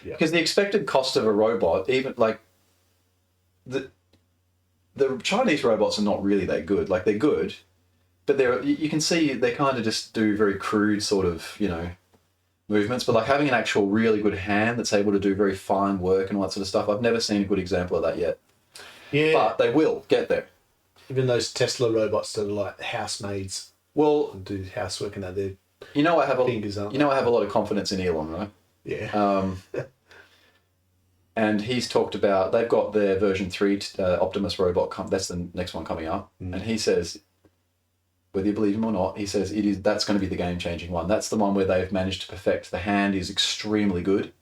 Yeah. Because the expected cost of a robot, even like the Chinese robots are not really that good. Like they're good, but you can see they kind of just do very crude sort of, movements. But like having an actual really good hand that's able to do very fine work and all that sort of stuff, I've never seen a good example of that yet. Yeah. But they will get there. Even those Tesla robots that are like housemaids Well, and do housework and that, they're I have fingers, aren't I have a lot of confidence in Elon, right? Yeah. And he's talked about they've got their version 3 Optimus robot. That's the next one coming up, and he says, whether you believe him or not, he says that's going to be the game-changing one. That's the one where they've managed to perfect the hand is extremely good,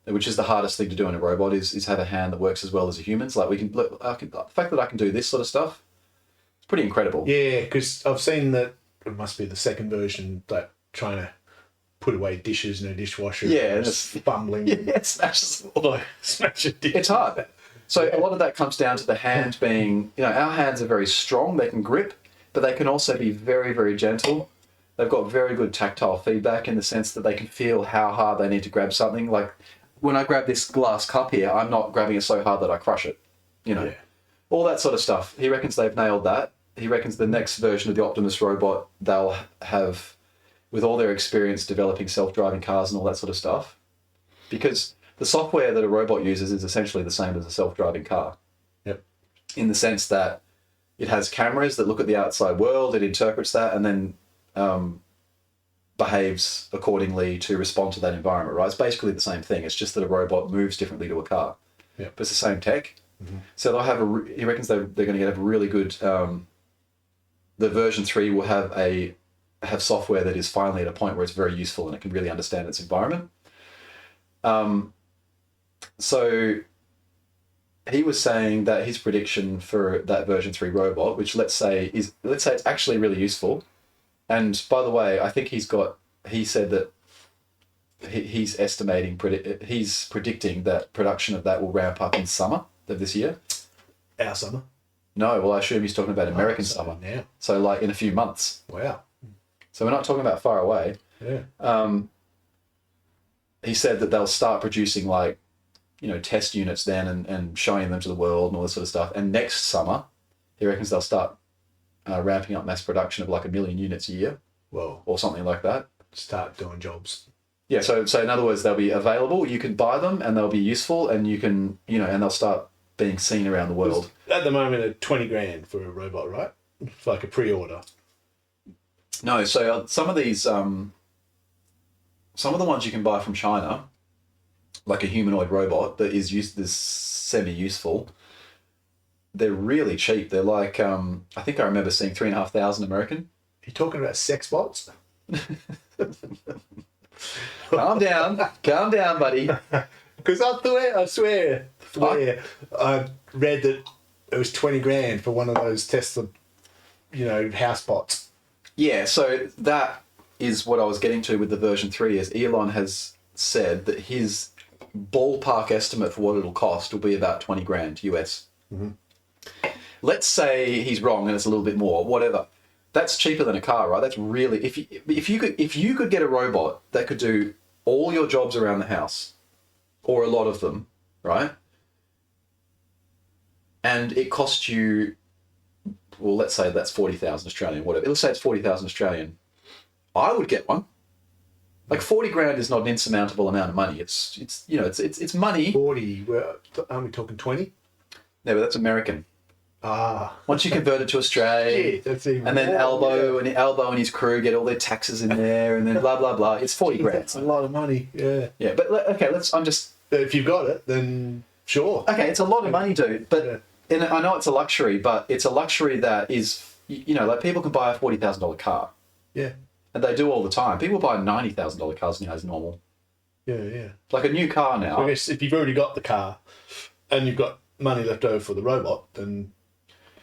which is the hardest thing to do in a robot is have a hand that works as well as a human's. Like the fact that I can do this sort of stuff, it's pretty incredible. Yeah, because I've seen that it must be the second version, like trying to put away dishes in a dishwasher. Yeah, and just fumbling. Yeah, it smashes. Smash a dish. It's hard. So a lot of that comes down to the hand being, our hands are very strong. They can grip, but they can also be very, very gentle. They've got very good tactile feedback in the sense that they can feel how hard they need to grab something. Like when I grab this glass cup here, I'm not grabbing it so hard that I crush it. Yeah. All that sort of stuff. He reckons they've nailed that. He reckons the next version of the Optimus robot, they'll have, with all their experience developing self-driving cars and all that sort of stuff, because the software that a robot uses is essentially the same as a self-driving car. Yep. In the sense that it has cameras that look at the outside world, it interprets that, and then behaves accordingly to respond to that environment, right? It's basically the same thing. It's just that a robot moves differently to a car. Yep. But it's the same tech. Mm-hmm. So they'll have he reckons they're going to have a really good... the version 3 will have software that is finally at a point where it's very useful and it can really understand its environment. So he was saying that his prediction for that version 3 robot, which let's say it's actually really useful. And by the way, I think he said that he's predicting that production of that will ramp up in summer of this year. Our summer? No, well, I assume he's talking about American summer. Yeah. So like in a few months. Wow. So we're not talking about far away. Yeah. He said that they'll start producing test units then and showing them to the world and all this sort of stuff. And next summer, he reckons they'll start ramping up mass production of like 1 million units a year. Whoa. Or something like that. Start doing jobs. Yeah, so in other words, they'll be available, you can buy them and they'll be useful and you can, and they'll start being seen around the world. At the moment, at 20 grand for a robot, right? It's like a pre-order. No, so some of these, some of the ones you can buy from China, like a humanoid robot that is semi-useful, they're really cheap. They're like, I think I remember seeing 3,500 American. You talking about sex bots? Calm down, buddy. Because I swear, I read that it was 20 grand for one of those Tesla, house bots. Yeah, so that is what I was getting to with the version 3 is Elon has said that his ballpark estimate for what it'll cost will be about 20 grand US. Mm-hmm. Let's say he's wrong and it's a little bit more, whatever. That's cheaper than a car, right? That's really if you could get a robot that could do all your jobs around the house, or a lot of them, right? And it costs you, well, let's say that's 40,000 Australian, whatever. Let's say it's 40,000 Australian. I would get one. Like 40 grand is not an insurmountable amount of money. It's money. 40. Well, aren't we talking 20? No, but that's American. Ah. Once you convert it to Australian, that's even and then more, Albo and his crew get all their taxes in there, and then blah blah blah. It's 40 grand. That's a lot of money. Yeah. Yeah, but okay, If you've got it, then sure. Okay, it's a lot of money, dude. But and I know it's a luxury, but it's a luxury that is, like people can buy a $40,000 car. Yeah. And they do all the time. People buy $90,000 cars now as normal. Yeah. Like a new car now. I guess if you've already got the car and you've got money left over for the robot, then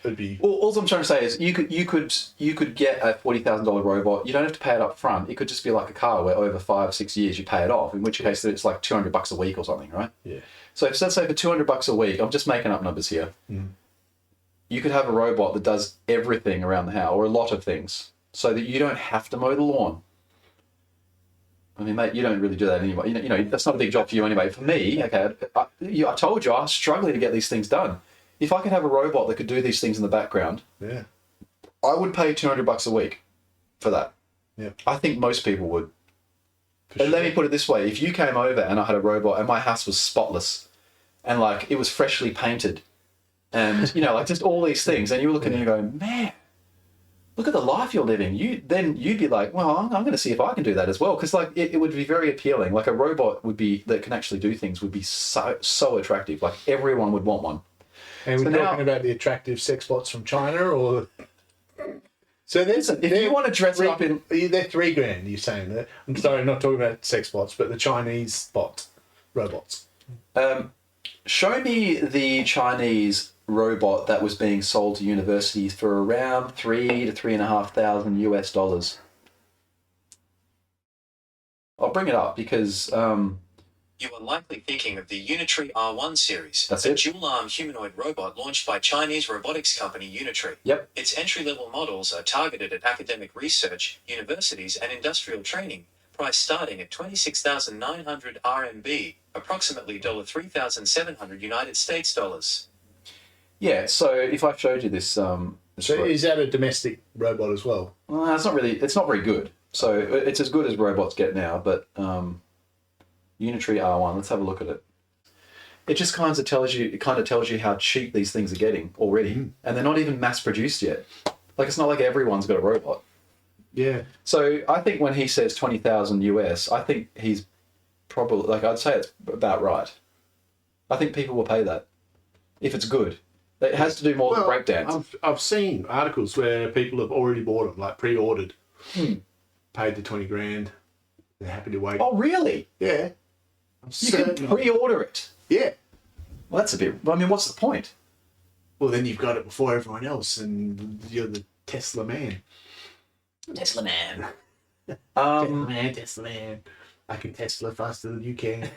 it'd be... Well, all I'm trying to say is you could get a $40,000 robot. You don't have to pay it up front. It could just be like a car where over 5-6 years you pay it off, in which case it's like $200 a week or something, right? Yeah. So let's say for $200 a week, I'm just making up numbers here. Mm. You could have a robot that does everything around the house, or a lot of things, so that you don't have to mow the lawn. I mean, mate, you don't really do that anyway. You know, that's not a big job for you anyway. For me, okay, I told you I was struggling to get these things done. If I could have a robot that could do these things in the background, Yeah. I would pay $200 a week for that. Yeah. I think most people would. For And let me put it this way: if you came over and I had a robot and my house was spotless, and like it was freshly painted, and you know, like just all these things, and you were looking and you're going, man, look at the life you're living. You'd be like, well, I'm going to see if I can do that as well, because like it would be very appealing. Like a robot that can actually do things would be so attractive. Like everyone would want one. And So we're now- talking about the attractive sex bots from China, or so there's Listen, if you want to dress up in, they're $3,000. You're saying that? I'm sorry, I'm not talking about sex bots, but the Chinese robots. show me the Chinese robot that was being sold to universities for around $3,000 to $3,500 US. I'll bring it up because You are likely thinking of the Unitree R1 series, That's a it. dual-arm humanoid robot launched by Chinese robotics company Unitree. Yep. Its entry-level models are targeted at academic research, universities, and industrial training, priced starting at 26,900 RMB, approximately $3,700 United States dollars. Yeah, so if I showed you this, So is that a domestic robot as well? well, it's not very good. So it's as good as robots get now, but Unitree R1, let's have a look at it. It just kind of tells you how cheap these things are getting already, and they're not even mass produced yet. Like it's not like everyone's got a robot. Yeah. So I think when he says 20,000 US, I think he's probably like I'd say it's about right. I think people will pay that if it's good. It has to do more with breakdance. I've seen articles where people have already bought them, like pre-ordered, paid the $20,000. They're happy to wait. Oh, really? Yeah, You can pre-order it. yeah. Well, that's a bit. I mean, what's the point? Well, then you've got it before everyone else, and you're the Tesla man. Tesla man. Tesla man. I can Tesla faster than you can.